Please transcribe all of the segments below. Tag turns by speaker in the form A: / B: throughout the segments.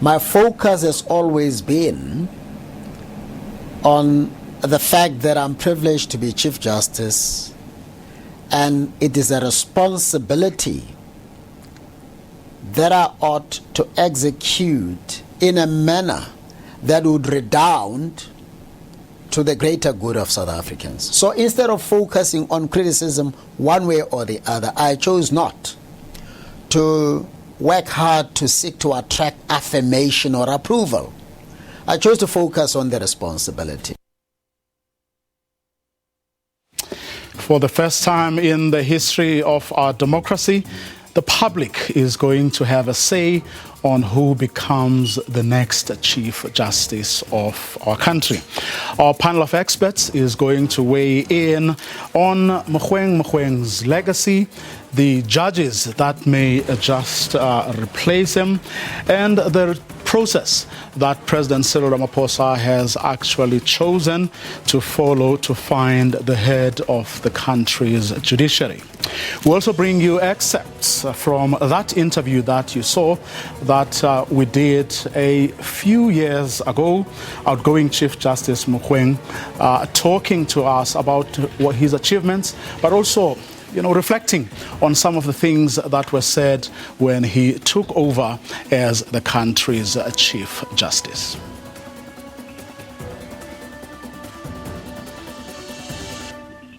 A: My focus has always been on the fact that I'm privileged to be Chief Justice, and it is a responsibility that I ought to execute in a manner that would redound to the greater good of South Africans. So instead of focusing on criticism one way or the other, I chose not to work hard to seek to attract affirmation or approval. I chose to focus on the responsibility.
B: For the first time in the history of our democracy, the public is going to have a say on who becomes the next Chief Justice of our country. Our panel of experts is going to weigh in on Mogoeng's legacy, the judges that may just replace him, and the process that President Cyril Ramaphosa has actually chosen to follow to find the head of the country's judiciary. We'll also bring you excerpts from that interview that you saw that we did a few years ago. Outgoing Chief Justice Mogoeng talking to us about what his achievements, but also reflecting on some of the things that were said when he took over as the country's Chief Justice.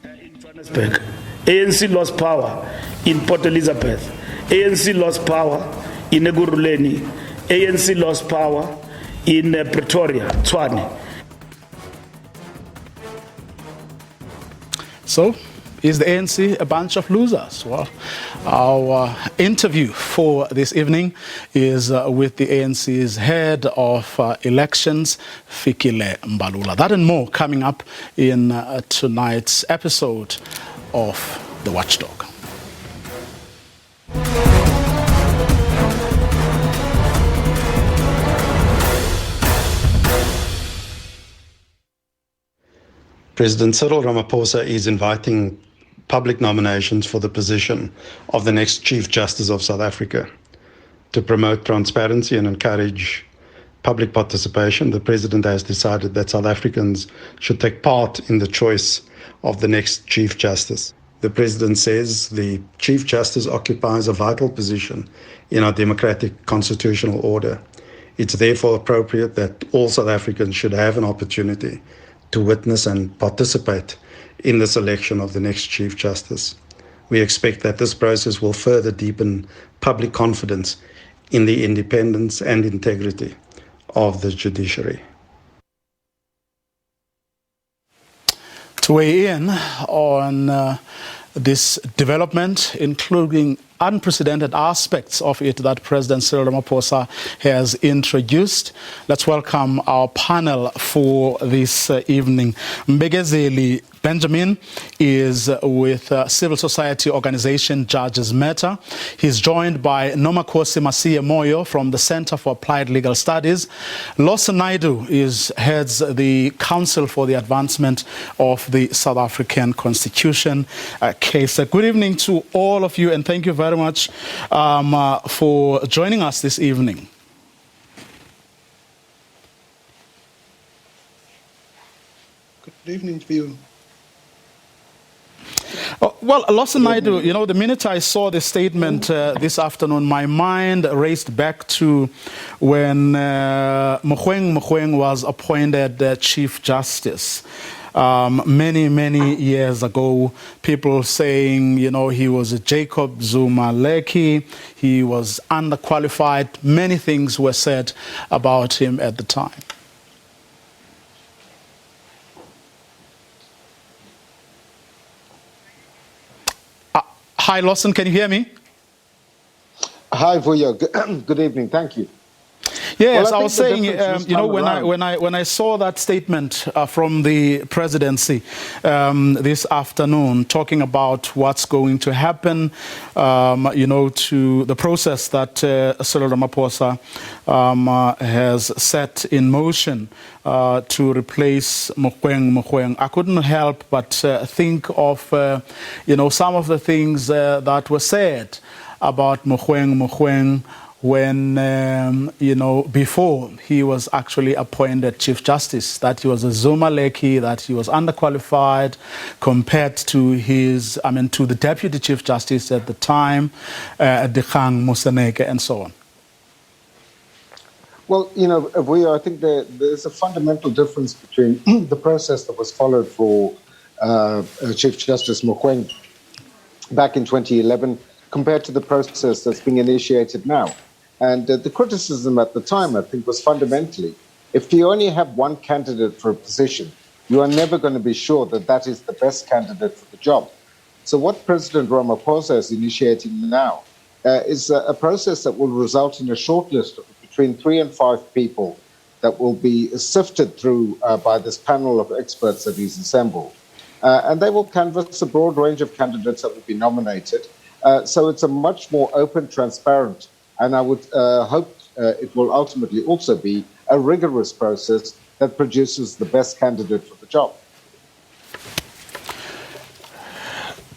C: In Johannesburg, ANC lost power in Port Elizabeth. ANC lost power in Ekurhuleni. ANC lost power in Pretoria, Tshwane.
B: So, is the ANC a bunch of losers? Well, our interview for this evening is with the ANC's head of elections, Fikile Mbalula. That and more coming up in tonight's episode of The Watchdog.
D: President Cyril Ramaphosa is inviting public nominations for the position of the next Chief Justice of South Africa. To promote transparency and encourage public participation, the President has decided that South Africans should take part in the choice of the next Chief Justice. The President says the Chief Justice occupies a vital position in our democratic constitutional order. It's therefore appropriate that all South Africans should have an opportunity to witness and participate in the selection of the next Chief Justice. We expect that this process will further deepen public confidence in the independence and integrity of the judiciary.
B: To weigh in on this development, including unprecedented aspects of it that President Cyril Ramaphosa has introduced, let's welcome our panel for this evening. Mbegezeli Benjamin is with civil society organization Judges Matter. He's joined by Nomakhosi Masiye Moyo from the Center for Applied Legal Studies. Lawson Naidu heads the Council for the Advancement of the South African Constitution case. Good evening to all of you, and thank you very much for joining us this evening.
D: Good evening to you.
B: Well, Lawson Naidu, the minute I saw the statement this afternoon, my mind raced back to when Mogoeng was appointed Chief Justice. Many years ago, people saying, he was a Jacob Zuma-Leki, he was underqualified. Many things were said about him at the time. Hi, Lawson, can you hear me?
E: Hi, Vuyo. Good evening. Thank you.
B: Yes, well, I was saying, when I saw that statement from the presidency this afternoon, talking about what's going to happen, to the process that Cyril Ramaphosa has set in motion to replace Mogoeng, I couldn't help but think of, some of the things that were said about Mogoeng when, before he was actually appointed Chief Justice, that he was a Zumaleki, that he was underqualified compared to to the Deputy Chief Justice at the time, Dikgang Moseneke, and so on?
E: Well, I think there's a fundamental difference between the process that was followed for Chief Justice Mokweng back in 2011 compared to the process that's being initiated now. And the criticism at the time, I think, was fundamentally, if you only have one candidate for a position, you are never going to be sure that that is the best candidate for the job. So what President Ramaphosa is initiating now is a process that will result in a shortlist of between 3 and 5 people that will be sifted through by this panel of experts that he's assembled. And they will canvass a broad range of candidates that will be nominated. So it's a much more open, transparent, and I would hope it will ultimately also be a rigorous process that produces the best candidate for the job.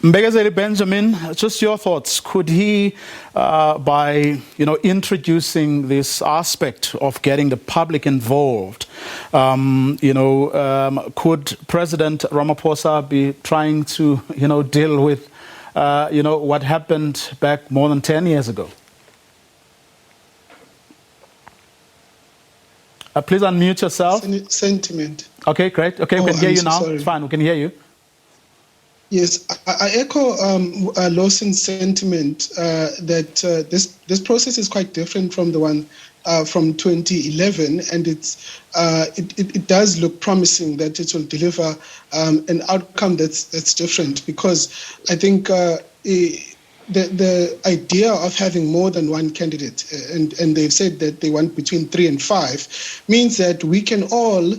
B: Mbegazeli Benjamin, just your thoughts. Could he, by introducing this aspect of getting the public involved, could President Ramaphosa be trying to, deal with, what happened back more than 10 years ago? Please unmute yourself.
F: Sentiment.
B: Okay, great. Okay, we can hear you now. Sorry. It's fine, we can hear you.
F: Yes, I echo Lawson's sentiment that this process is quite different from the one from 2011, and it does look promising that it will deliver an outcome that's different, because I think the idea of having more than one candidate, and they've said that they want between 3 and 5, means that we can all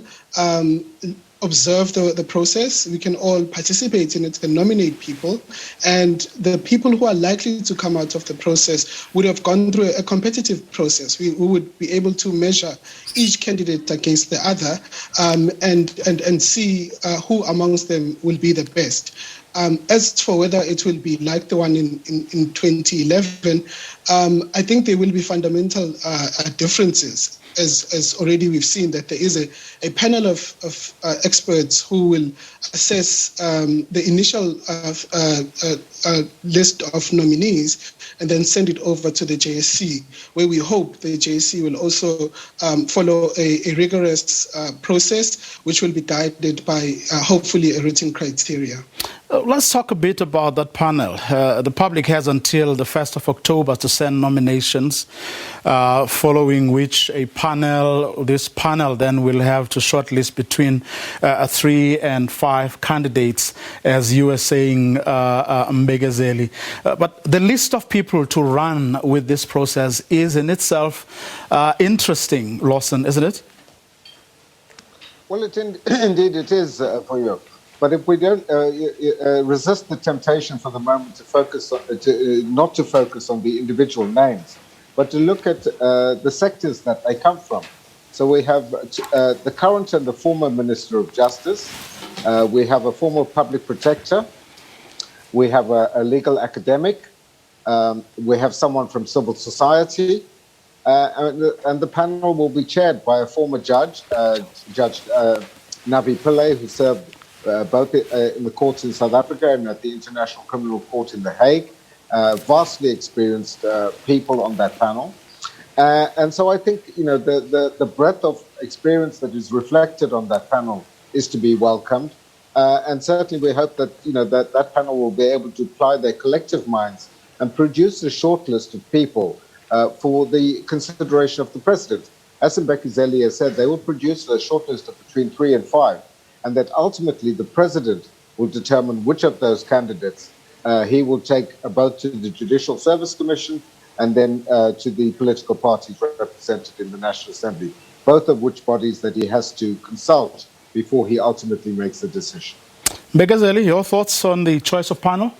F: observe the process, we can all participate in it and nominate people, and the people who are likely to come out of the process would have gone through a competitive process. We would be able to measure each candidate against the other and see who amongst them will be the best. As for whether it will be like the one in 2011, I think there will be fundamental differences. As already we've seen, that there is a panel of experts who will assess the initial list of nominees and then send it over to the JSC, where we hope the JSC will also follow a rigorous process, which will be guided by hopefully a written criteria.
B: Let's talk a bit about that panel. The public has until the 1st of October to send nominations, following which this panel then will have to shortlist between 3 and 5 candidates, as you were saying, Mbegazeli. But the list of people to run with this process is in itself interesting, Lawson, isn't it?
E: Well, indeed it is for you. But if we don't resist the temptation for the moment to focus on, not to focus on the individual names, but to look at the sectors that they come from. So we have the current and the former Minister of Justice. We have a former public protector. We have a legal academic. We have someone from civil society. And the panel will be chaired by a former judge, Judge Navi Pillay, who served both in the courts in South Africa and at the International Criminal Court in The Hague. Vastly experienced people on that panel. And so I think, the breadth of experience that is reflected on that panel is to be welcomed. And certainly we hope that, that panel will be able to apply their collective minds and produce a short list of people for the consideration of the president. As Mbegazeli has said, they will produce a short list of between 3 and 5, and that ultimately the president will determine which of those candidates he will take both to the Judicial Service Commission and then to the political parties represented in the National Assembly, both of which bodies that he has to consult before he ultimately makes a decision.
B: Mbegazeli, your thoughts on the choice of panel?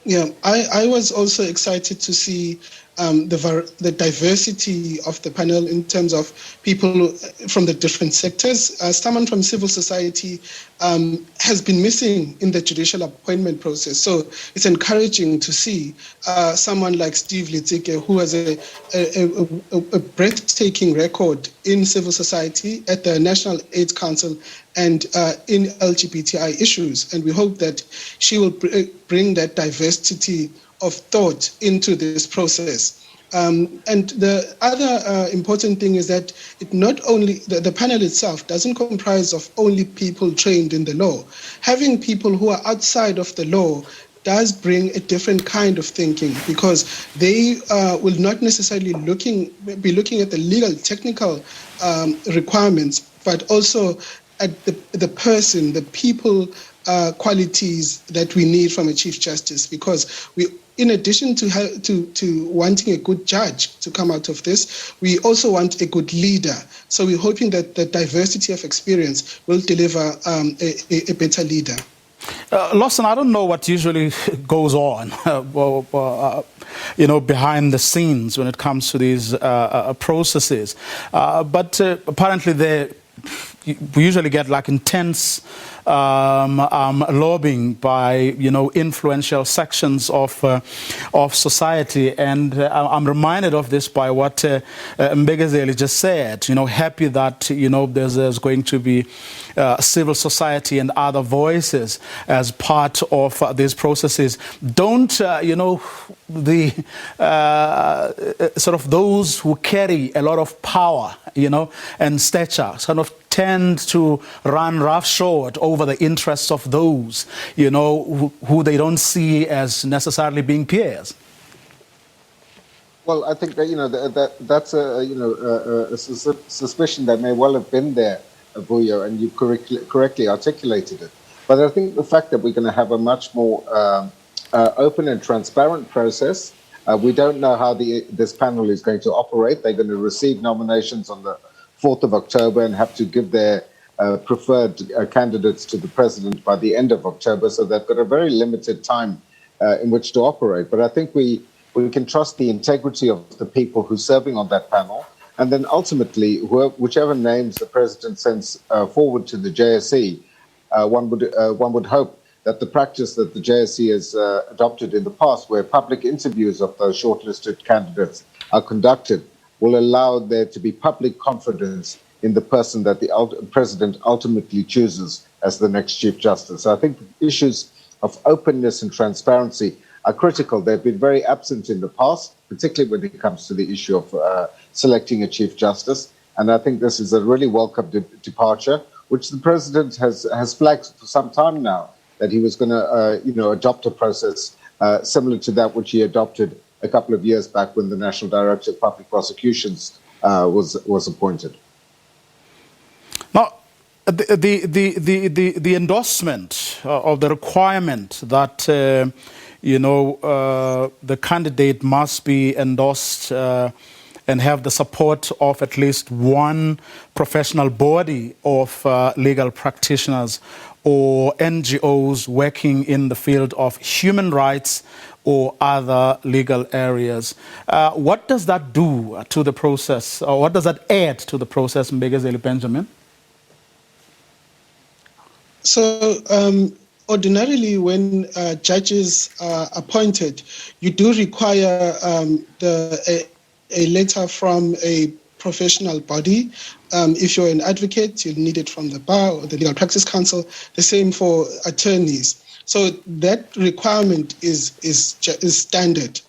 F: Yeah, I was also excited to see the diversity of the panel in terms of people from the different sectors. Someone from civil society has been missing in the judicial appointment process. So it's encouraging to see someone like Steve Litsike, who has a breathtaking record in civil society at the National AIDS Council and in LGBTI issues. And we hope that she will bring that diversity of thought into this process. And the other important thing is that it not only, the panel itself doesn't comprise of only people trained in the law. Having people who are outside of the law does bring a different kind of thinking, because they will not necessarily be looking at the legal technical requirements, but also at the person, the people qualities that we need from a Chief Justice, because in addition to wanting a good judge to come out of this, we also want a good leader. So we're hoping that the diversity of experience will deliver a better leader.
B: Lawson, I don't know what usually goes on, behind the scenes when it comes to these processes, but apparently we usually get like intense lobbying by influential sections of society, and I'm reminded of this by what Mbegezeli just said. Happy that there's going to be civil society and other voices as part of these processes. Don't the sort of those who carry a lot of power, and stature, sort of tend to run roughshod over the interests of those, who they don't see as necessarily being peers?
E: Well, I think that that's a suspicion that may well have been there, Vuyo, and you correctly articulated it. But I think the fact that we're going to have a much more open and transparent process. We don't know how this panel is going to operate. They're going to receive nominations on the 4th of October and have to give their preferred candidates to the president by the end of October. So they've got a very limited time in which to operate. But I think we can trust the integrity of the people who are serving on that panel. And then ultimately, whichever names the president sends forward to the JSE, one would hope that the practice that the JSE has adopted in the past, where public interviews of those shortlisted candidates are conducted, will allow there to be public confidence in the person that the president ultimately chooses as the next Chief Justice. So I think issues of openness and transparency are critical. They've been very absent in the past, particularly when it comes to the issue of selecting a Chief Justice. And I think this is a really welcome departure, which the president has flagged for some time now, that he was going to, adopt a process similar to that which he adopted a couple of years back when the National Director of Public Prosecutions was appointed.
B: Now, the endorsement of the requirement that the candidate must be endorsed and have the support of at least one professional body of legal practitioners or NGOs working in the field of human rights or other legal areas. What does that do to the process, or what does that add to the process, Mbegezeli Benjamin?
F: So ordinarily, when judges are appointed, you do require a letter from a professional body. If you're an advocate, you'll need it from the bar or the Legal Practice Council. The same for attorneys. So that requirement is standard.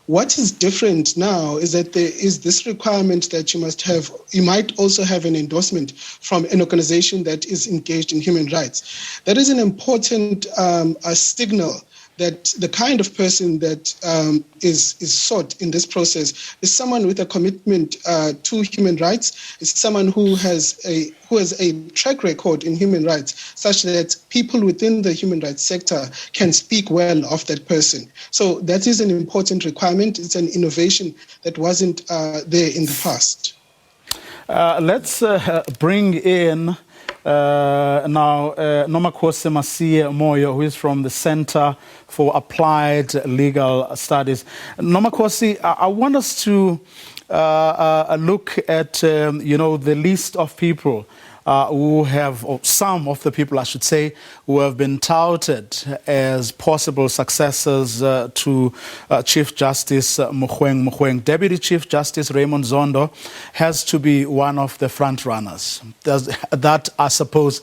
F: What is different now is that there is this requirement that you might also have an endorsement from an organization that is engaged in human rights. That is an important signal that the kind of person that is sought in this process is someone with a commitment to human rights. It's someone who has a track record in human rights, such that people within the human rights sector can speak well of that person. So that is an important requirement. It's an innovation that wasn't there in the past.
B: Let's bring in Nomakose Masie Moyo, who is from the Center for Applied Legal Studies. Nomakose, I want us to look at, the list of people who have, or some of the people, I should say, who have been touted as possible successors to Chief Justice Mogoeng. Deputy Chief Justice Raymond Zondo has to be one of the front runners. That, I suppose,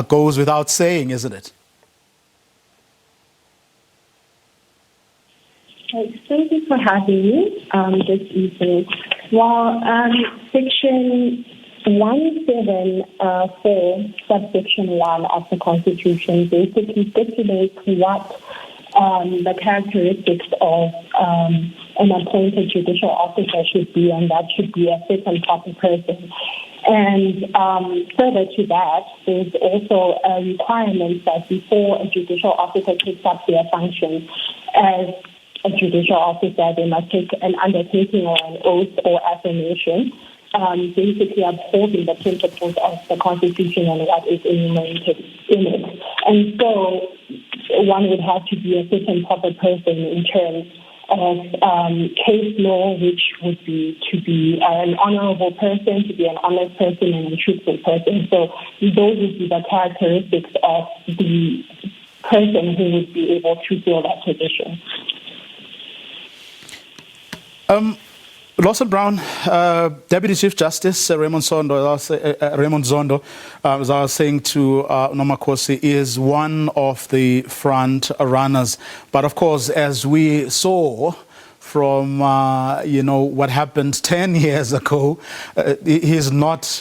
B: goes without saying, isn't it?
G: Thank you for having me this evening. Well, Section 174, subsection 1 of the Constitution basically stipulates what the characteristics of an appointed judicial officer should be, and that should be a fit and proper person. And further to that, there's also a requirement that before a judicial officer takes up their function as a judicial officer, they must take an undertaking or an oath or affirmation, basically upholding the principles of the Constitution and what is enumerated in it. And so one would have to be a fit and proper person in terms of case law, which would be to be an honorable person, to be an honest person, and a truthful person. So those would be the characteristics of the person who would be able to fill that position.
B: Lawson Brown, Deputy Chief Justice Raymond Zondo, as I was saying to Nomakose, is one of the front runners. But of course, as we saw from what happened 10 years ago, it's not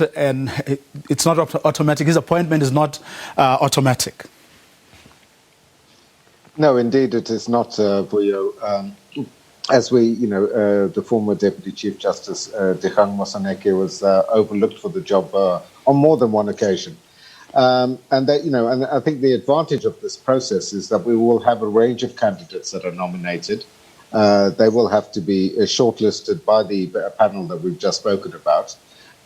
B: automatic. His appointment is not automatic.
E: No, indeed, it is not, Vuyo. As the former Deputy Chief Justice Dikgang Moseneke was overlooked for the job on more than one occasion, and I think the advantage of this process is that we will have a range of candidates that are nominated. They will have to be shortlisted by the panel that we've just spoken about,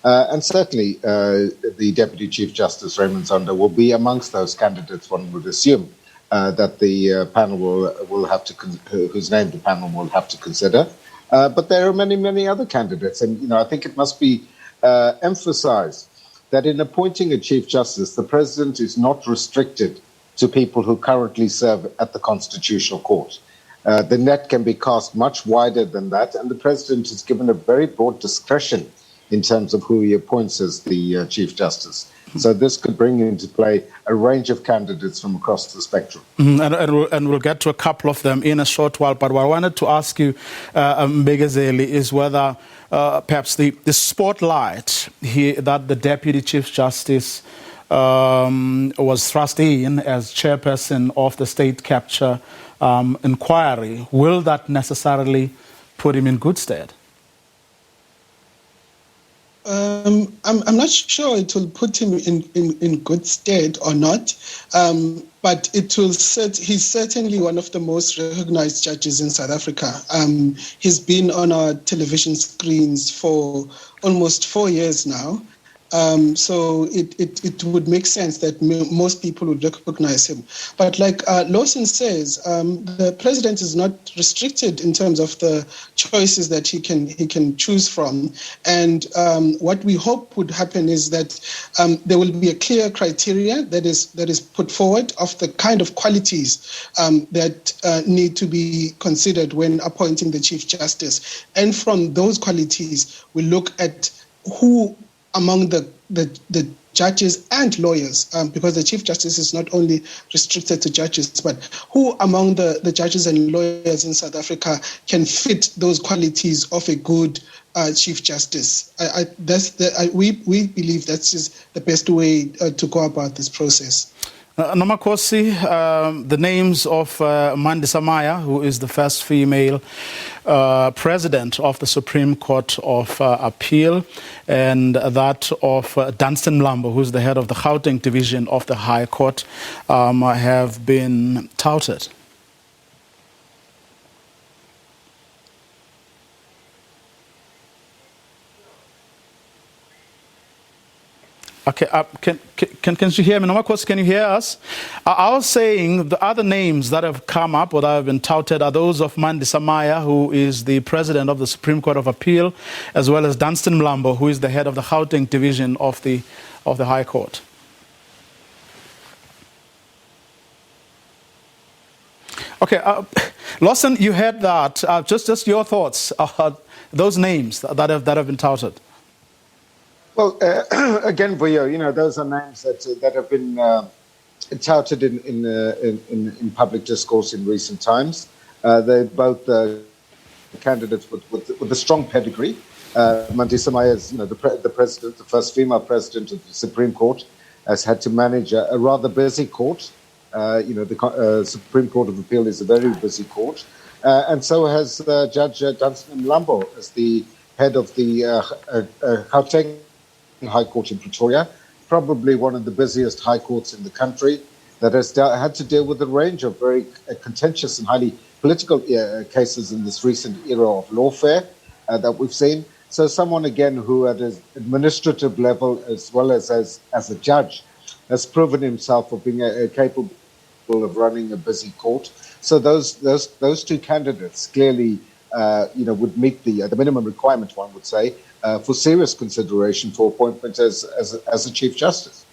E: and certainly the Deputy Chief Justice Raymond Zondo will be amongst those candidates. One would assume. That the panel will have to, whose name the panel will have to consider. But there are many, many other candidates. And, I think it must be emphasized that in appointing a Chief Justice, the President is not restricted to people who currently serve at the Constitutional Court. The net can be cast much wider than that, and the President is given a very broad discretion in terms of who he appoints as the Chief Justice. So this could bring into play a range of candidates from across the spectrum.
B: And we'll get to a couple of them in a short while. But what I wanted to ask you, Mbegazeli, is whether perhaps the spotlight here that the Deputy Chief Justice was thrust in as chairperson of the state capture inquiry, will that necessarily put him in good stead?
F: I'm not sure it will put him in good stead or not, but it will he's certainly one of the most recognized judges in South Africa. He's been on our television screens for almost 4 years now. So it would make sense that most people would recognize him. But like Lawson says, the president is not restricted in terms of the choices that he can choose from. And what we hope would happen is that there will be a clear criteria that is put forward of the kind of qualities that need to be considered when appointing the Chief Justice. And from those qualities, we look at who among the judges and lawyers, because the Chief Justice is not only restricted to judges, but who among the judges and lawyers in South Africa can fit those qualities of a good Chief Justice. We believe that's just the best way to go about this process.
B: Nomakose, the names of Mandisa Maya, who is the first female president of the Supreme Court of Appeal, and that of Dunstan Mlambo, who is the head of the Gauteng division of the High Court, have been touted. Okay, can you hear me? Nomakos, can you hear us? I was saying the other names that have come up or that have been touted are those of Mandi Samaya, who is the president of the Supreme Court of Appeal, as well as Dunstan Mlambo, who is the head of the Gauteng division of the High Court. Okay, Lawson, you heard that. Just your thoughts, those names that have been touted.
E: Well, again, Vuyo, those are names that have been touted in public discourse in recent times. They're both candidates with a strong pedigree. Mandi Samaya is, the president, the first female president of the Supreme Court, has had to manage a rather busy court. The Supreme Court of Appeal is a very busy court, and so has Judge Dunstan Mlambo as the head of the Gauteng High Court in Pretoria, probably one of the busiest high courts in the country, that has had to deal with a range of very contentious and highly political cases in this recent era of lawfare that we've seen. So someone, again, who at an administrative level as well as a judge has proven himself of being capable of running a busy court. So those two candidates clearly would meet the minimum requirement, one would say, for serious consideration for appointment as a Chief Justice.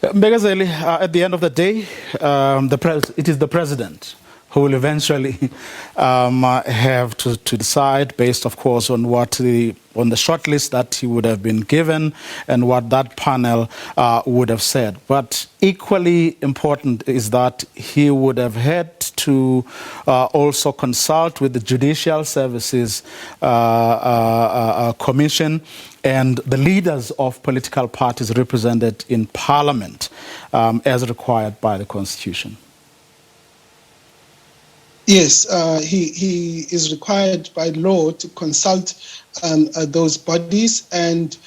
B: Mbegazeli, at the end of the day, it is the president who will eventually have to decide, based, of course, on on the short list that he would have been given and what that panel would have said. But equally important is that he would have had to also consult with the Judicial Services Commission and the leaders of political parties represented in Parliament as required by the Constitution.
F: Yes, he is required by law to consult those bodies and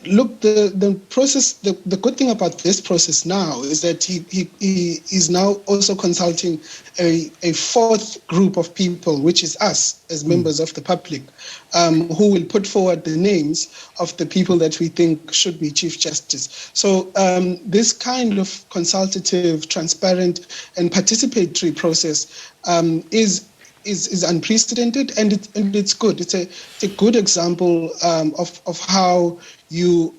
F: look, the process. The good thing about this process now is that he is now also consulting a fourth group of people, which is us as members of the public, who will put forward the names of the people that we think should be Chief Justice. So this kind of consultative, transparent, and participatory process is unprecedented, and it's good. It's a good example of how you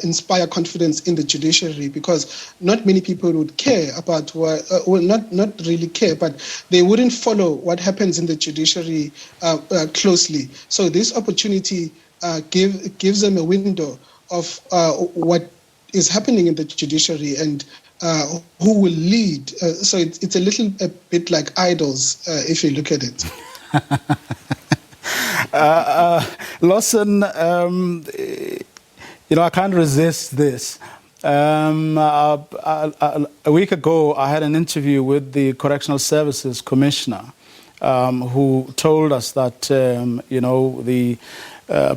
F: inspire confidence in the judiciary, because not many people would care about not really care, but they wouldn't follow what happens in the judiciary closely. So this opportunity gives them a window of what is happening in the judiciary and who will lead. So it's a bit like idols, if you look at it.
B: Lawson, I can't resist this. A week ago, I had an interview with the Correctional Services Commissioner, who told us that, the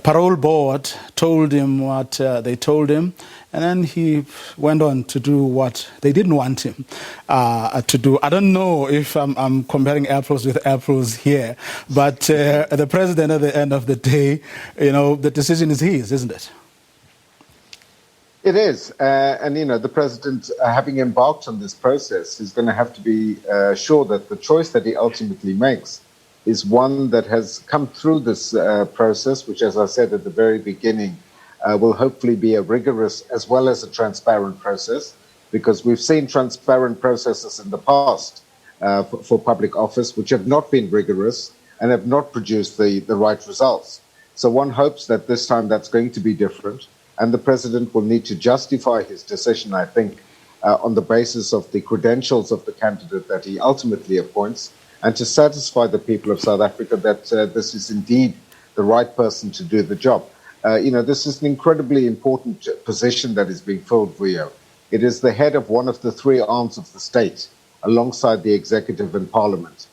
B: parole board told him what they told him, and then he went on to do what they didn't want him to do. I don't know if I'm comparing apples with apples here, but the president at the end of the day, the decision is his, isn't it?
E: It is. And, the president, having embarked on this process, is going to have to be sure that the choice that he ultimately makes is one that has come through this process, which, as I said at the very beginning, will hopefully be a rigorous as well as a transparent process, because we've seen transparent processes in the past for public office which have not been rigorous and have not produced the right results. So one hopes that this time that's going to be different, and the president will need to justify his decision, I think, on the basis of the credentials of the candidate that he ultimately appoints, and to satisfy the people of South Africa that this is indeed the right person to do the job. This is an incredibly important position that is being filled, Vuyo. It is the head of one of the three arms of the state, alongside the executive and parliament.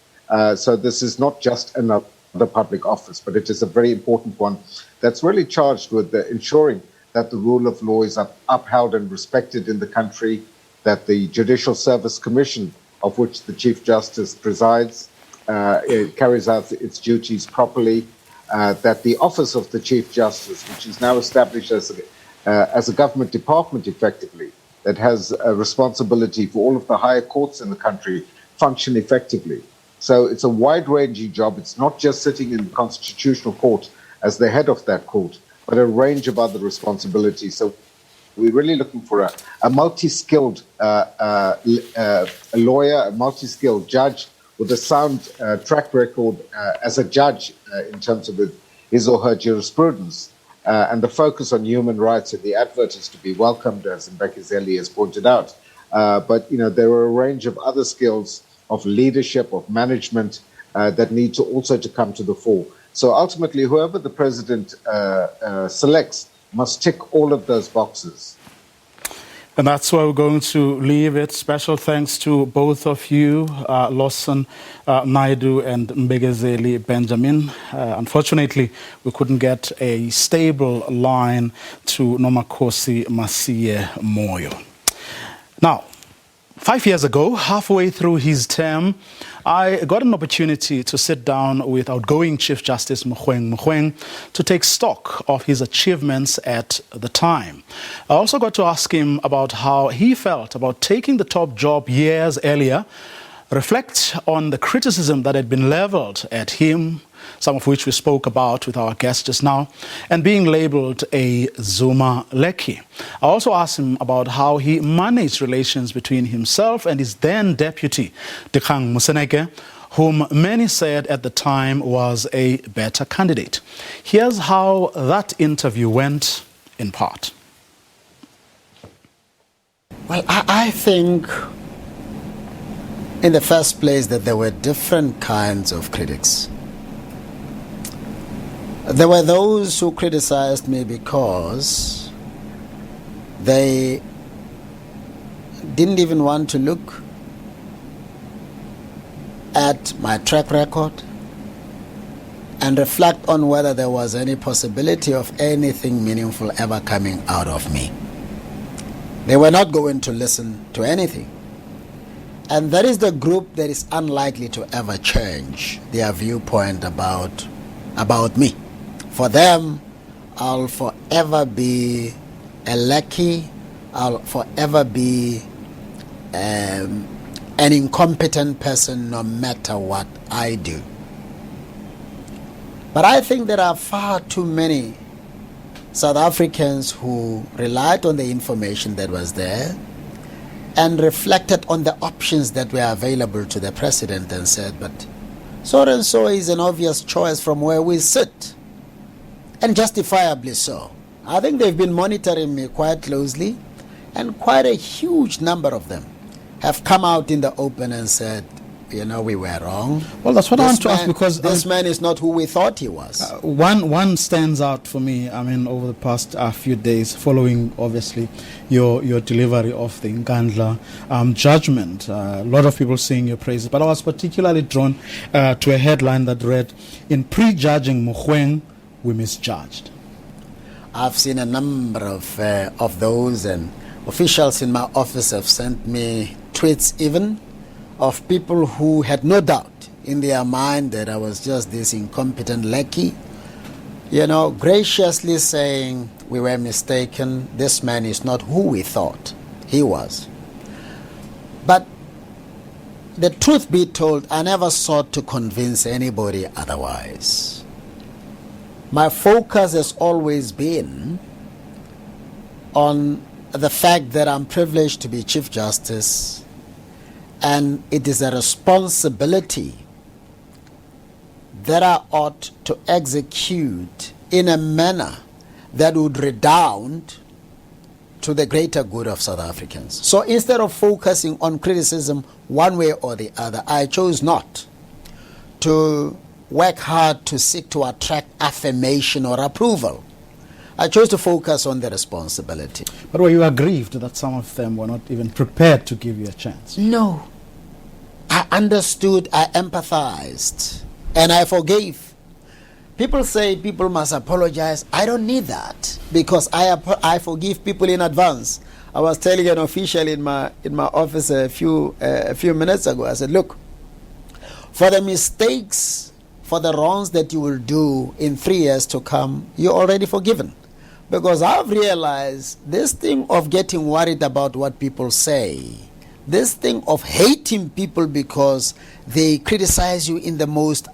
E: So this is not just another public office, but it is a very important one that's really charged with ensuring that the rule of law is upheld and respected in the country, that the Judicial Service Commission, of which the Chief Justice presides, carries out its duties properly, that the office of the Chief Justice, which is now established as a government department effectively, that has a responsibility for all of the higher courts in the country, function effectively. So it's a wide-ranging job. It's not just sitting in the Constitutional Court as the head of that court, but a range of other responsibilities. So we're really looking for a multi-skilled lawyer, a multi-skilled judge with a sound track record as a judge in terms of his or her jurisprudence. And the focus on human rights in the advert is to be welcomed, as Mbekizeli has pointed out. But there are a range of other skills of leadership, of management that need to also to come to the fore. So ultimately, whoever the president selects must tick all of those boxes.
B: And that's where we're going to leave it. Special thanks to both of you, Lawson Naidu and Mbegezeli Benjamin. Unfortunately, we couldn't get a stable line to Nomakosi Masiye Moyo. Now, 5 years ago, halfway through his term, I got an opportunity to sit down with outgoing Chief Justice Mogoeng to take stock of his achievements at the time. I also got to ask him about how he felt about taking the top job years earlier, reflect on the criticism that had been leveled at him, some of which we spoke about with our guest just now, and being labeled a Zuma Lekki. I also asked him about how he managed relations between himself and his then deputy, Dikgang Moseneke, whom many said at the time was a better candidate. Here's how that interview went in part.
A: Well, I think in the first place that there were different kinds of critics. There were those who criticized me because they didn't even want to look at my track record and reflect on whether there was any possibility of anything meaningful ever coming out of me. They were not going to listen to anything. And that is the group that is unlikely to ever change their viewpoint about me. For them, I'll forever be a Lekki. I'll forever be an incompetent person no matter what I do. But I think there are far too many South Africans who relied on the information that was there and reflected on the options that were available to the president and said, but so-and-so is an obvious choice from where we sit. And justifiably so. I think they've been monitoring me quite closely, and quite a huge number of them have come out in the open and said, we were wrong.
B: Well, that's what I want to ask, because
A: this man is not who we thought he was.
B: One stands out for me, over the past few days, following, obviously, your delivery of the Nkandla judgment. A lot of people sing your praises, but I was particularly drawn to a headline that read, "In prejudging Mogoeng, we misjudged."
A: I've seen a number of those, and officials in my office have sent me tweets even of people who had no doubt in their mind that I was just this incompetent Lekki, graciously saying we were mistaken, this man is not who we thought he was. But the truth be told, I never sought to convince anybody otherwise. My focus has always been on the fact that I'm privileged to be Chief Justice, and it is a responsibility that I ought to execute in a manner that would redound to the greater good of South Africans. So instead of focusing on criticism one way or the other, I chose not to work hard to seek to attract affirmation or approval. I chose to focus on the responsibility.
B: But were you aggrieved that some of them were not even prepared to give you a chance?
A: No. I understood, I empathized, and I forgave. People say people must apologize. I don't need that, because I forgive people in advance. I was telling an official in my office a few minutes ago, I said, look, for the mistakes for the wrongs that you will do in 3 years to come, you're already forgiven. Because I've realized this thing of getting worried about what people say, this thing of hating people because they criticize you in the most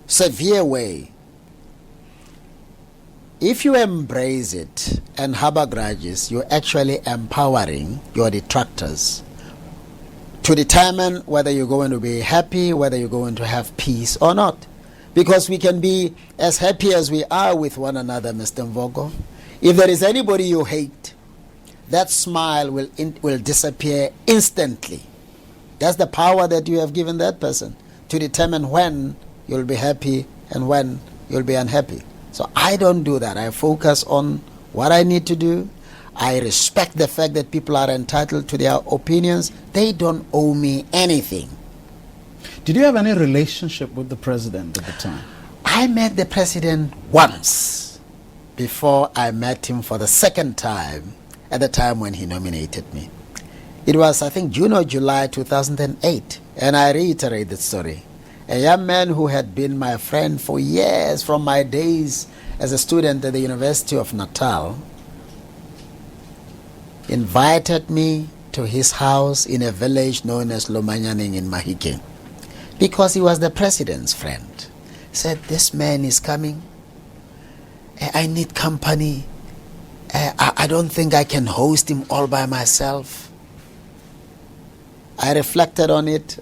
A: severe way, if you embrace it and harbor grudges, you're actually empowering your detractors to determine whether you're going to be happy, whether you're going to have peace or not. Because we can be as happy as we are with one another, Mr. Mvogo. If there is anybody you hate, that smile will disappear instantly. That's the power that you have given that person to determine when you'll be happy and when you'll be unhappy. So I don't do that. I focus on what I need to do. I respect the fact that people are entitled to their opinions. They don't owe me anything.
B: Did you have any relationship with the president at the time?
A: I met the president once before I met him for the second time at the time when he nominated me. It was, I think, June or July 2008. And I reiterate the story. A young man who had been my friend for years from my days as a student at the University of Natal invited me to his house in a village known as Lomanyaning in Mahike because he was the president's friend. He said, this man is coming. I need company. I don't think I can host him all by myself. I reflected on it.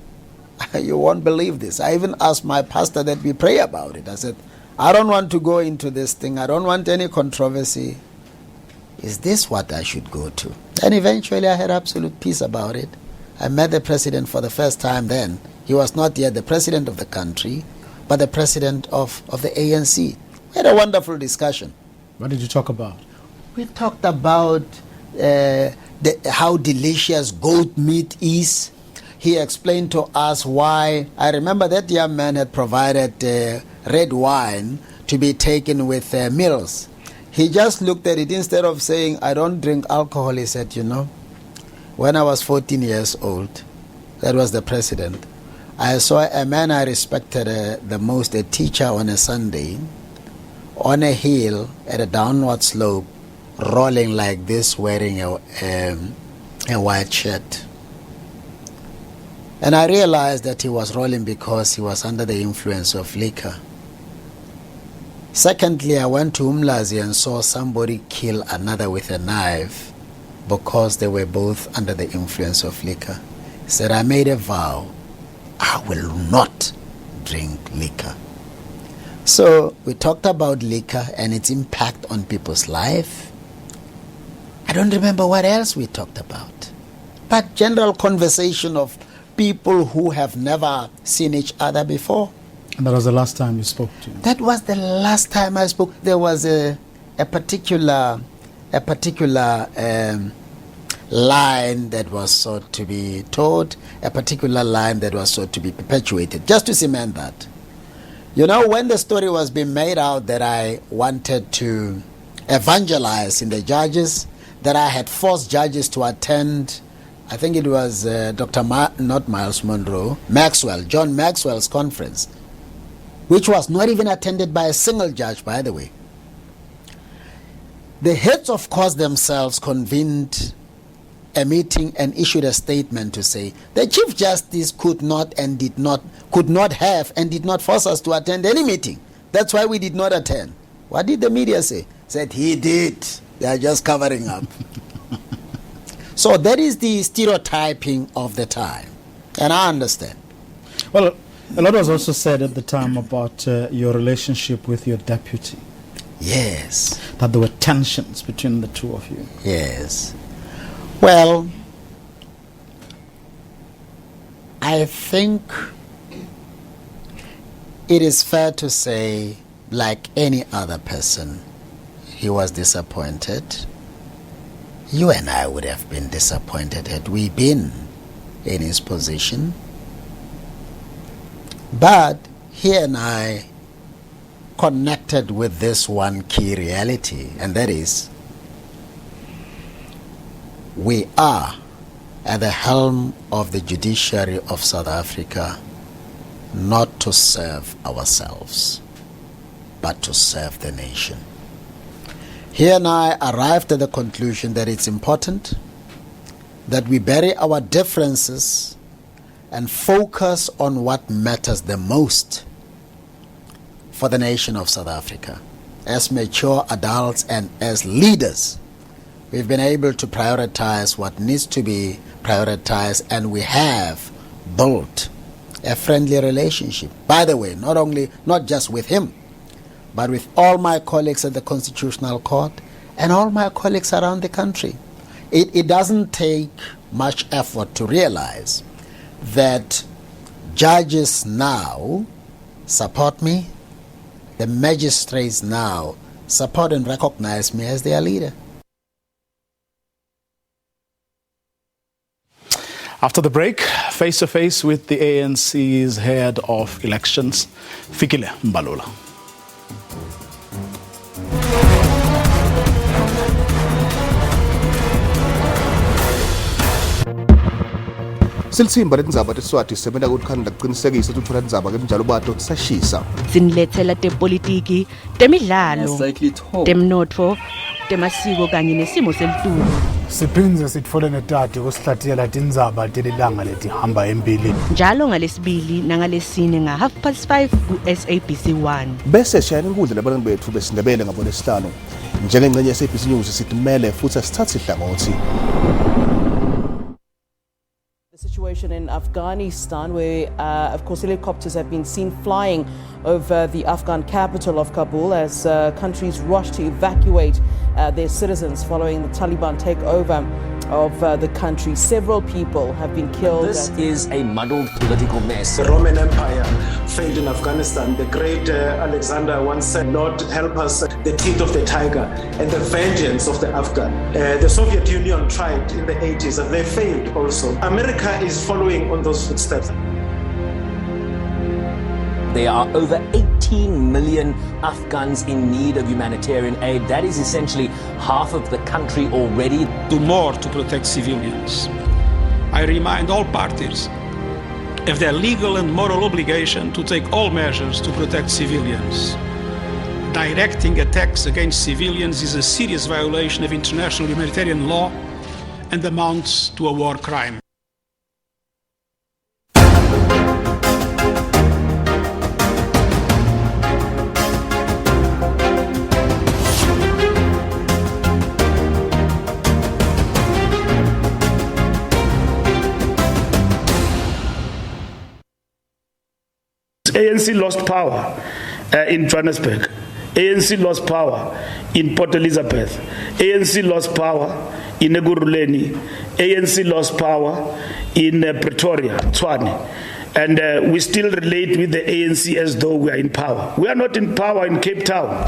A: You won't believe this. I even asked my pastor that we pray about it. I said, I don't want to go into this thing. I don't want any controversy. Is this what I should go to? And eventually I had absolute peace about it. I met the president for the first time then. He was not yet the president of the country, but the president of the ANC. We had a wonderful discussion.
B: What did you talk about?
A: We talked about how delicious goat meat is. He explained to us why. I remember that young man had provided red wine to be taken with meals. He just looked at it. Instead of saying, I don't drink alcohol, he said, you know, when I was 14 years old, that was the president, I saw a man I respected the most, a teacher on a Sunday, on a hill at a downward slope, rolling like this, wearing a white shirt. And I realized that he was rolling because he was under the influence of liquor. Secondly, I went to Umlazi and saw somebody kill another with a knife because they were both under the influence of liquor. He said, I made a vow, I will not drink liquor. So we talked about liquor and its impact on people's life. I don't remember what else we talked about. But general conversation of people who have never seen each other before.
B: And that was the last time you spoke to him?
A: That was the last time I spoke. There was a particular line that was sought to be taught, a particular line that was sought to be perpetuated, just to cement that. You know, when the story was being made out that I wanted to evangelize in the judges, that I had forced judges to attend, I think it was not Miles Monroe, John Maxwell's conference, which was not even attended by a single judge, by the way. The heads of courts themselves convened a meeting and issued a statement to say the Chief Justice could not have and did not force us to attend any meeting. That's why we did not attend. What did the media say? Said he did. They are just covering up. So that is the stereotyping of the time. And I understand.
B: Well, a lot was also said at the time about your relationship with your deputy.
A: Yes.
B: That there were tensions between the two of you.
A: Yes. Well, I think it is fair to say, like any other person, he was disappointed. You and I would have been disappointed had we been in his position. But he and I connected with this one key reality, and that is we are at the helm of the judiciary of South Africa not to serve ourselves, but to serve the nation. He and I arrived at the conclusion that it's important that we bury our differences and focus on what matters the most for the nation of South Africa. As mature adults and as leaders, we've been able to prioritize what needs to be prioritized, and we have built a friendly relationship. By the way, not just with him, but with all my colleagues at the Constitutional Court and all my colleagues around the country. It doesn't take much effort to realize that judges now support me, the magistrates now support and recognize me as their leader.
B: After the break, face-to-face with the ANC's head of elections, Fikile Mbalula.
H: Silitsimba letindzaba tesiswati sisebenta kukhanda kuqinisekisa ukuthi uthola tindzaba ngemijalo bato tisashisa.
I: Sinilethela tepolitiki, temidlalo, temnotfo, temasiko kanye nesimo selitulu.
J: Siphindze sitfole netati kusihlathiyela tindzaba telilanga letihamba empilini.
I: Njalo ngalesibili nangalesine nga 5:30 ku SABC 1.
H: Bese siyana inkundla labalimi bethu besindebele ngabonesihlanu. Njengengcenye SABC News sitimele futhi asithathe ihlangothi.
K: The situation in Afghanistan, where, of course, helicopters have been seen flying over the Afghan capital of Kabul as countries rush to evacuate their citizens following the Taliban takeover of the country. Several people have been killed.
L: This is a muddled political mess.
M: The Roman Empire failed in Afghanistan. The great Alexander once said, "Lord, help us, the teeth of the tiger and the vengeance of the Afghan." The Soviet Union tried in the 80s and they failed also. America is following on those footsteps.
L: There are over 18 million Afghans in need of humanitarian aid. That is essentially half of the country already.
N: Do more to protect civilians. I remind all parties of their legal and moral obligation to take all measures to protect civilians. Directing attacks against civilians is a serious violation of international humanitarian law and amounts to a war crime.
C: ANC lost power in Johannesburg. ANC lost power in Port Elizabeth. ANC lost power in Ekurhuleni. ANC lost power in Pretoria, Tshwane. And we still relate with the ANC as though we are in power. We are not in power in Cape Town,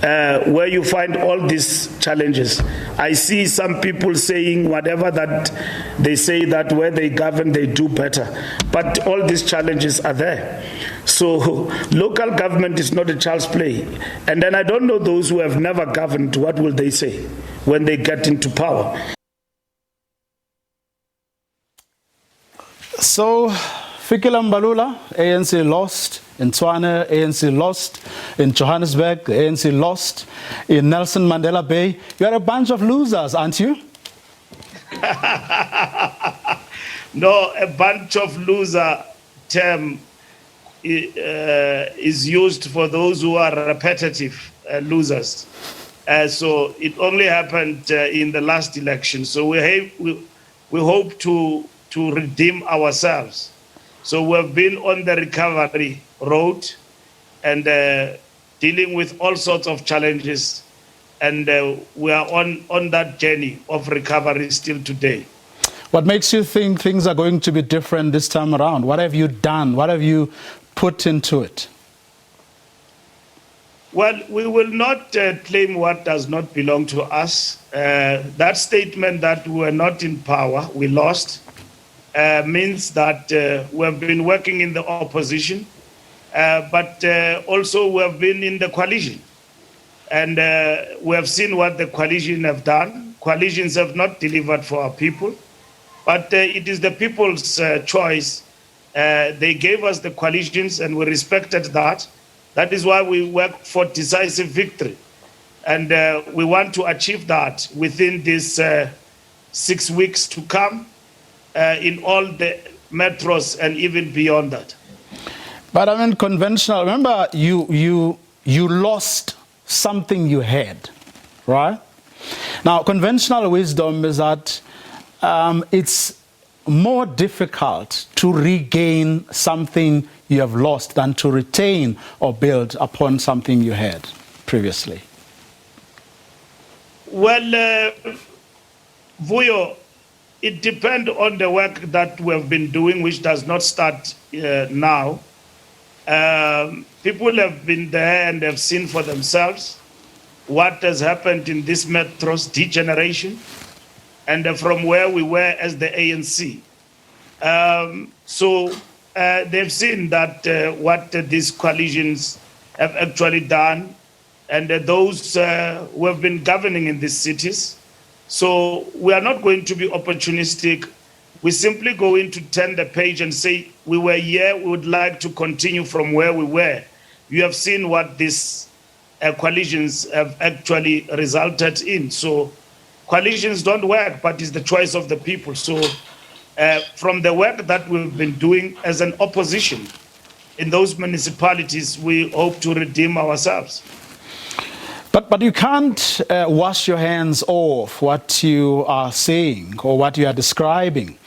C: where you find all these challenges. I see some people saying whatever that they say, that where they govern, they do better. But all these challenges are there. So local government is not a child's play. And then I don't know those who have never governed, what will they say when they get into power?
B: So, Fikile Mbalula, ANC lost in Tshwane, ANC lost in Johannesburg, ANC lost in Nelson Mandela Bay. You are a bunch of losers, aren't you?
C: No, a bunch of loser term is used for those who are repetitive losers. So it only happened in the last election. So we hope to redeem ourselves. So we've been on the recovery road and dealing with all sorts of challenges. And we are on that journey of recovery still today.
B: What makes you think things are going to be different this time around? What have you done? What have you put into it?
C: Well, we will not claim what does not belong to us. That statement that we were not in power, we lost, means that we have been working in the opposition, but also we have been in the coalition. And we have seen what the coalition have done. Coalitions have not delivered for our people, but it is the people's choice They gave us the coalitions and we respected that. That is why we work for decisive victory. And we want to achieve that within these 6 weeks to come in all the metros and even beyond that.
B: But I mean, conventional, remember you lost something you had, right? Now, conventional wisdom is that it's more difficult to regain something you have lost than to retain or build upon something you had previously.
C: Well, Vuyo, it depends on the work that we have been doing, which does not start now. People have been there and have seen for themselves what has happened in this metros degeneration and from where we were as the ANC. So they've seen that what these coalitions have actually done, and those who have been governing in these cities. So we are not going to be opportunistic. We simply go in to turn the page and say, we were here, we would like to continue from where we were. You have seen what these coalitions have actually resulted in. So coalitions don't work, but it's the choice of the people. So from the work that we've been doing as an opposition in those municipalities, we hope to redeem ourselves.
B: But you can't wash your hands off what you are saying or what you are describing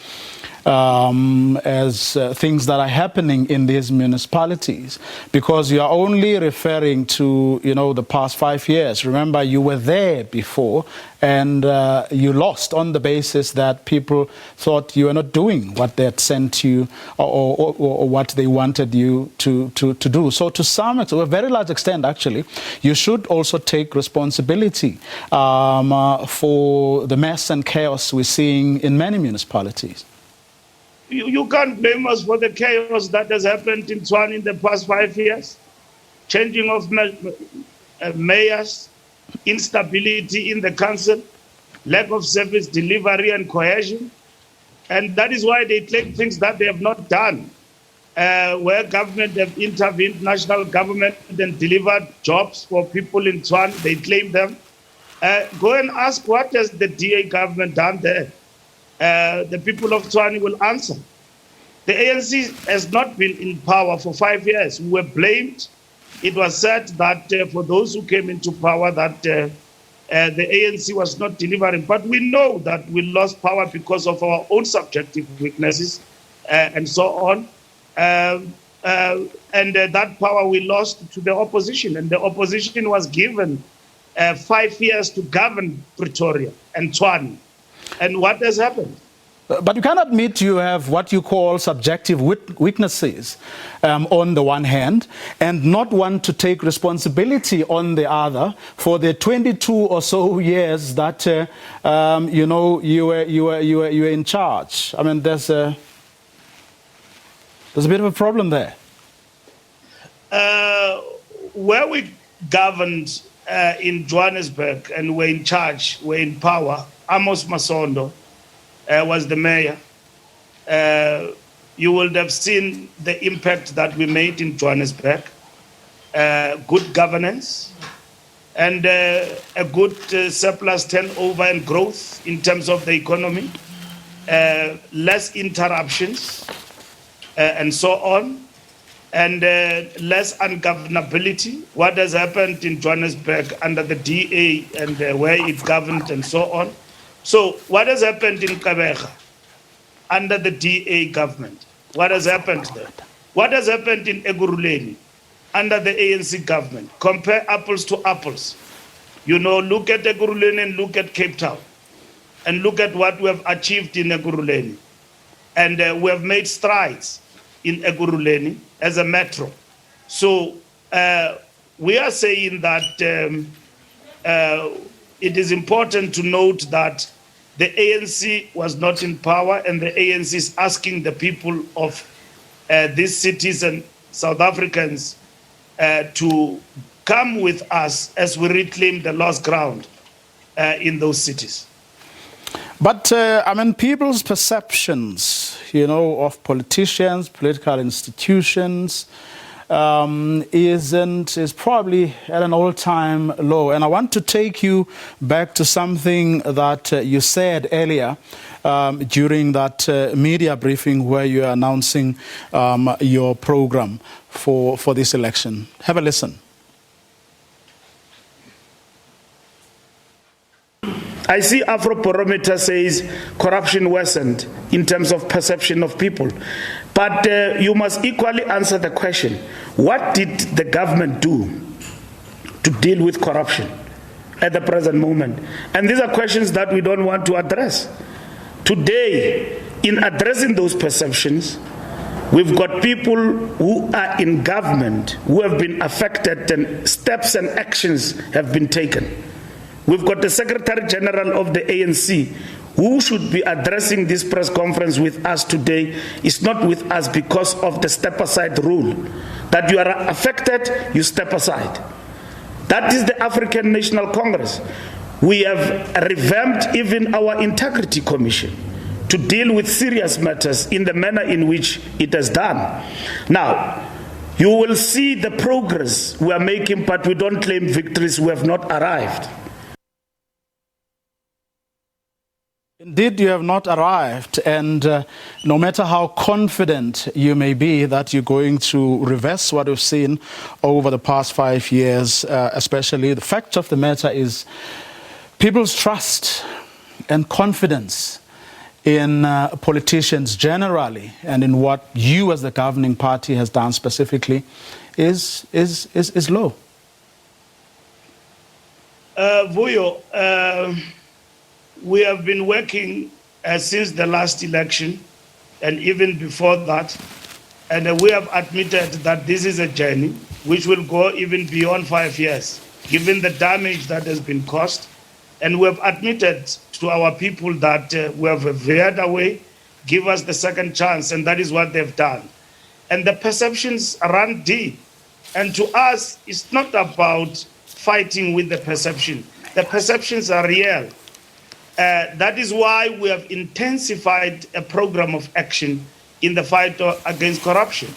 B: as things that are happening in these municipalities, because you are only referring to, the past 5 years. Remember, you were there before and you lost on the basis that people thought you were not doing what they had sent you or what they wanted you to do. So to some extent, to a very large extent actually, you should also take responsibility for the mess and chaos we're seeing in many municipalities.
C: You can't blame us for the chaos that has happened in Tshwane in the past 5 years. Changing of mayors, instability in the council, lack of service delivery and cohesion. And that is why they claim things that they have not done. Where government have intervened, national government, and delivered jobs for people in Tshwane, they claim them. Go and ask, what has the DA government done there? The people of Tshwane will answer. The ANC has not been in power for 5 years. We were blamed. It was said that for those who came into power that the ANC was not delivering. But we know that we lost power because of our own subjective weaknesses and so on. And that power we lost to the opposition. And the opposition was given 5 years to govern Pretoria and Tshwane. And what has happened?
B: But you can admit you have what you call subjective weaknesses on the one hand, and not want to take responsibility on the other for the 22 or so years that you were in charge. I mean, there's a bit of a problem there.
C: Where we governed in Johannesburg and were in charge, were in power, Amos Masondo was the mayor. You would have seen the impact that we made in Johannesburg. Good governance and a good surplus turnover and growth in terms of the economy, less interruptions and so on, and less ungovernability. What has happened in Johannesburg under the DA and where it governed and so on. So what has happened in Kabega under the DA government? What has happened there? What has happened in Eguruleni under the ANC government? Compare apples to apples. Look at Eguruleni and look at Cape Town. And look at what we have achieved in Eguruleni. And we have made strides in Eguruleni as a metro. So we are saying that it is important to note that the ANC was not in power, and the ANC is asking the people of these cities and South Africans to come with us as we reclaim the lost ground in those cities.
B: But, I mean, people's perceptions, of politicians, political institutions, is probably at an all-time low. And I want to take you back to something that you said earlier during that media briefing where you are announcing your program for this election. Have a listen.
C: I see Afrobarometer says corruption worsened in terms of perception of people. But you must equally answer the question, what did the government do to deal with corruption at the present moment? And these are questions that we don't want to address. Today, in addressing those perceptions, we've got people who are in government who have been affected and steps and actions have been taken. We've got the Secretary General of the ANC who should be addressing this press conference with us today. Is not with us because of the step aside rule. That you are affected, you step aside. That is the African National Congress. We have revamped even our Integrity Commission to deal with serious matters in the manner in which it has done. Now, you will see the progress we are making, but we don't claim victories. We have not arrived.
B: Indeed, you have not arrived, and no matter how confident you may be that you're going to reverse what we've seen over the past 5 years, especially, the fact of the matter is people's trust and confidence in politicians generally and in what you as the governing party has done specifically is low.
C: Vuyo, we have been working since the last election and even before that, and we have admitted that this is a journey which will go even beyond 5 years, given the damage that has been caused. And we have admitted to our people that we have veered away, give us the second chance, and that is what they've done. And the perceptions run deep. And to us, it's not about fighting with the perception. The perceptions are real. That is why we have intensified a program of action in the fight against corruption.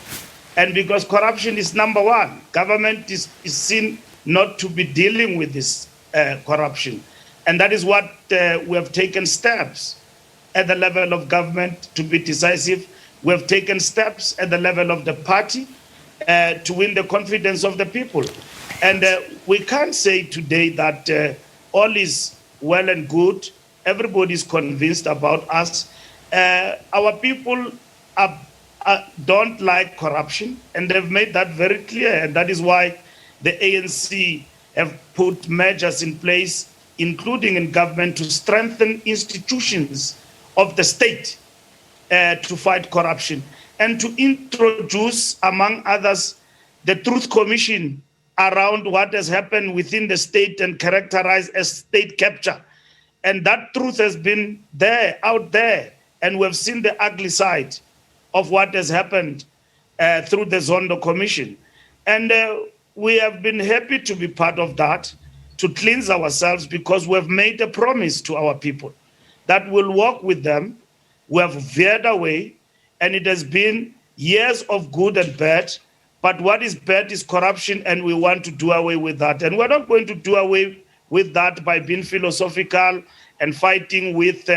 C: And because corruption is number one, government is seen not to be dealing with this corruption. And that is what we have taken steps at the level of government to be decisive. We have taken steps at the level of the party to win the confidence of the people. And we can't say today that all is well and good. Everybody is convinced about us. Our people don't like corruption, and they've made that very clear. And that is why the ANC have put measures in place, including in government, to strengthen institutions of the state to fight corruption and to introduce, among others, the Truth Commission around what has happened within the state and characterized as state capture. And that truth has been there, out there, and we've seen the ugly side of what has happened through the Zondo Commission. And we have been happy to be part of that, to cleanse ourselves, because we have made a promise to our people that we'll walk with them. We have veered away, and it has been years of good and bad. But what is bad is corruption, and we want to do away with that. And we're not going to do away with that by being philosophical and fighting with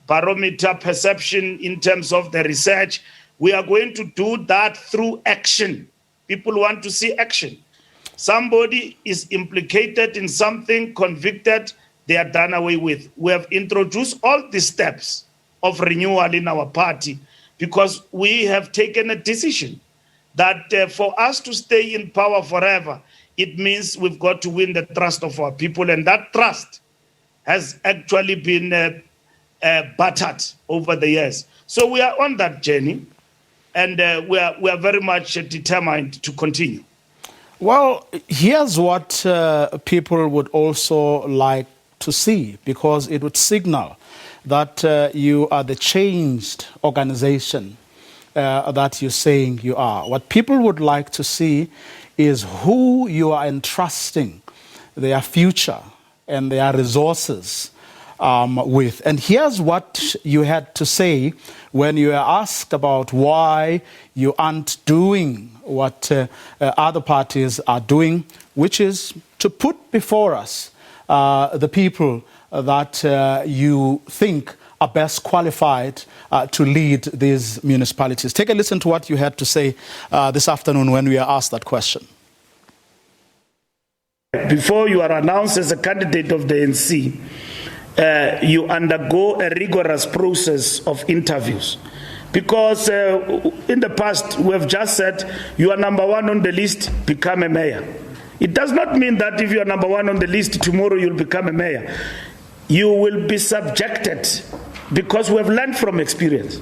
C: barometer perception in terms of the research. We are going to do that through action. People want to see action. Somebody is implicated in something, convicted, they are done away with. We have introduced all these steps of renewal in our party because we have taken a decision that for us to stay in power forever, it means we've got to win the trust of our people, and that trust has actually been battered over the years. So we are on that journey, and we are very much determined to continue.
B: Well, here's what people would also like to see, because it would signal that you are the changed organization that you're saying you are. What people would like to see is who you are entrusting their future and their resources with. And here's what you had to say when you were asked about why you aren't doing what other parties are doing, which is to put before us the people that you think are best qualified to lead these municipalities. Take a listen to what you had to say this afternoon when we were asked that question.
C: Before you are announced as a candidate of the ANC, you undergo a rigorous process of interviews. Because in the past, we have just said, you are number one on the list, become a mayor. It does not mean that if you are number one on the list, tomorrow you'll become a mayor. You will be subjected, because we have learned from experience.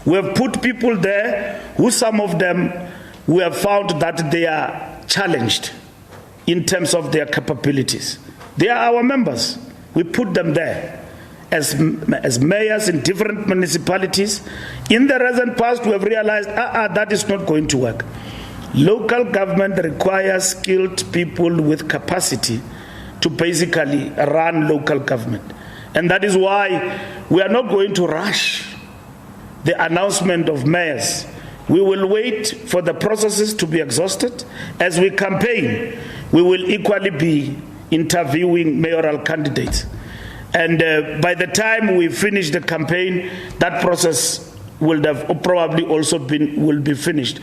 C: We have put people there who, some of them, we have found that they are challenged in terms of their capabilities. They are our members. We put them there as mayors in different municipalities. In the recent past, we have realized that is not going to work. Local government requires skilled people with capacity to basically run local government. And that is why we are not going to rush the announcement of mayors. We will wait for the processes to be exhausted. As we campaign, we will equally be interviewing mayoral candidates. And by the time we finish the campaign, that process will have probably also will be finished.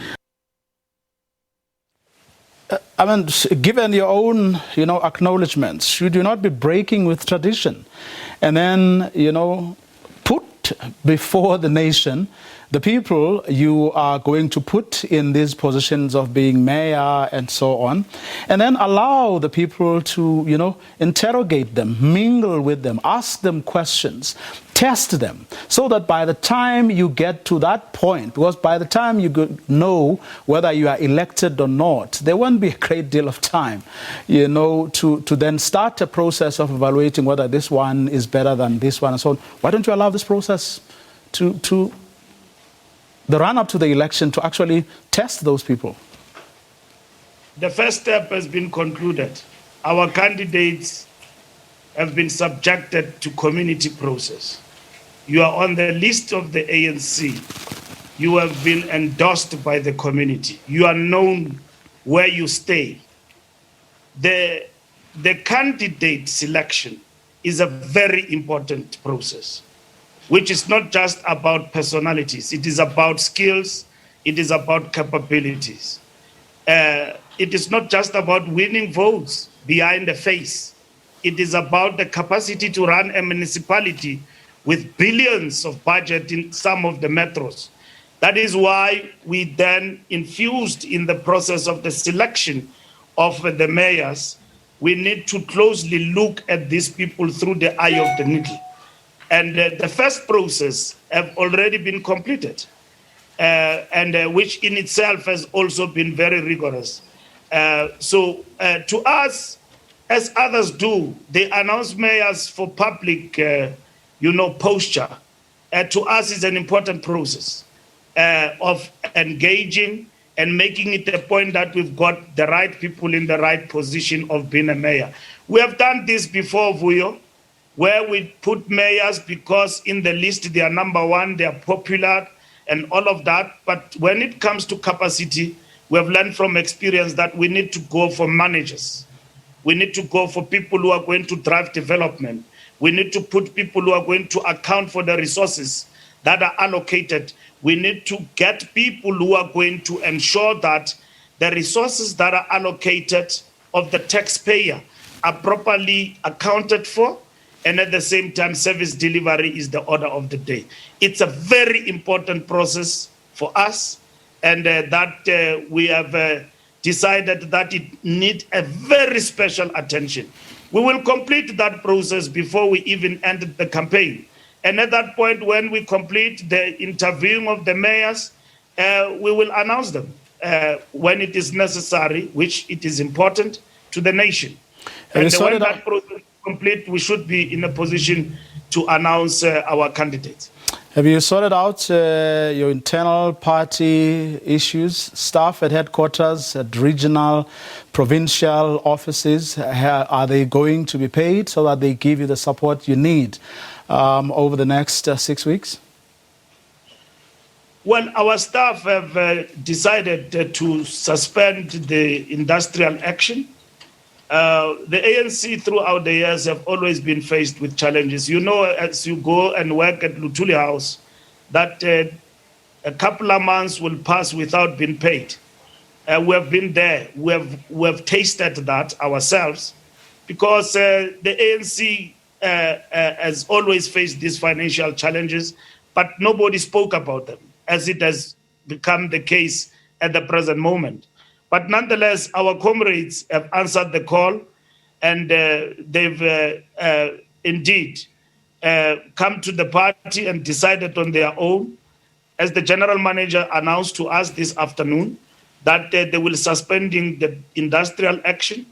B: I mean, given your own, acknowledgements, you do not be breaking with tradition, and then, put before the nation the people you are going to put in these positions of being mayor and so on, and then allow the people to, interrogate them, mingle with them, ask them questions, test them, so that by the time you get to that point, because by the time you know whether you are elected or not, there won't be a great deal of time, to then start a process of evaluating whether this one is better than this one and so on. Why don't you allow this process to the run-up to the election to actually test those people?
C: The first step has been concluded. Our candidates have been subjected to community process. You are on the list of the ANC. You have been endorsed by the community. You are known where you stay. The candidate selection is a very important process, which is not just about personalities. It is about skills. It is about capabilities. It is not just about winning votes behind the face. It is about the capacity to run a municipality with billions of budget in some of the metros. That is why we then infused in the process of the selection of the mayors, we need to closely look at these people through the eye of the needle. And the first process have already been completed, and which in itself has also been very rigorous. So to us, as others do, they announce mayors for public, posture. To us is an important process of engaging and making it a point that we've got the right people in the right position of being a mayor. We have done this before, Vuyo, where we put mayors because in the list they are number one, they are popular and all of that. But when it comes to capacity, we have learned from experience that we need to go for managers. We need to go for people who are going to drive development. We need to put people who are going to account for the resources that are allocated. We need to get people who are going to ensure that the resources that are allocated of the taxpayer are properly accounted for, and at the same time, service delivery is the order of the day. It's a very important process for us, and that we have decided that it needs a very special attention. We will complete that process before we even end the campaign. And at that point, when we complete the interviewing of the mayors, we will announce them when it is necessary, which it is important to the nation. And when that process complete, we should be in a position to announce our candidates.
B: Have you sorted out your internal party issues, staff at headquarters, at regional, provincial offices? Are they going to be paid so that they give you the support you need over the next 6 weeks?
C: Well, our staff have decided to suspend the industrial action. The ANC throughout the years have always been faced with challenges. You know, as you go and work at Luthuli House, that a couple of months will pass without being paid. We have been there. We have tasted that ourselves, because the ANC has always faced these financial challenges, but nobody spoke about them, as it has become the case at the present moment. But nonetheless, our comrades have answered the call, and they've indeed come to the party and decided on their own, as the general manager announced to us this afternoon, that they will suspending the industrial action.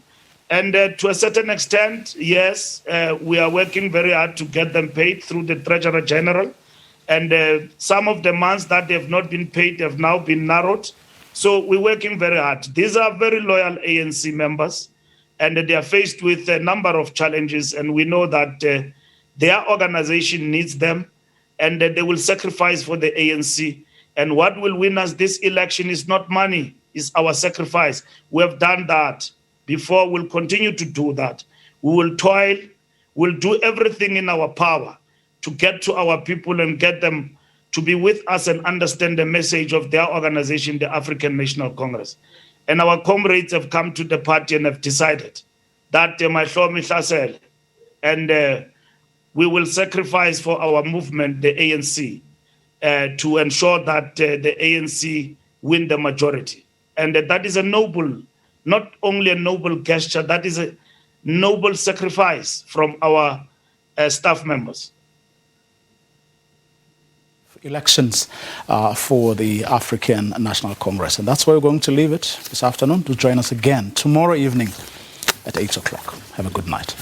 C: And to a certain extent, yes, we are working very hard to get them paid through the Treasurer General. And some of the months that they have not been paid have now been narrowed. So we're working very hard. These are very loyal ANC members, and they are faced with a number of challenges. And we know that their organization needs them, and they will sacrifice for the ANC. And what will win us this election is not money, it's our sacrifice. We have done that before, we'll continue to do that. We will toil, we'll do everything in our power to get to our people and get them to be with us and understand the message of their organization, the African National Congress. And our comrades have come to the party and have decided that and we will sacrifice for our movement, the ANC, to ensure that the ANC win the majority. And that is a noble, not only a noble gesture, that is a noble sacrifice from our staff members.
B: Elections for the African National Congress. And that's where we're going to leave it this afternoon. Do join us again tomorrow evening at 8 o'clock. Have a good night.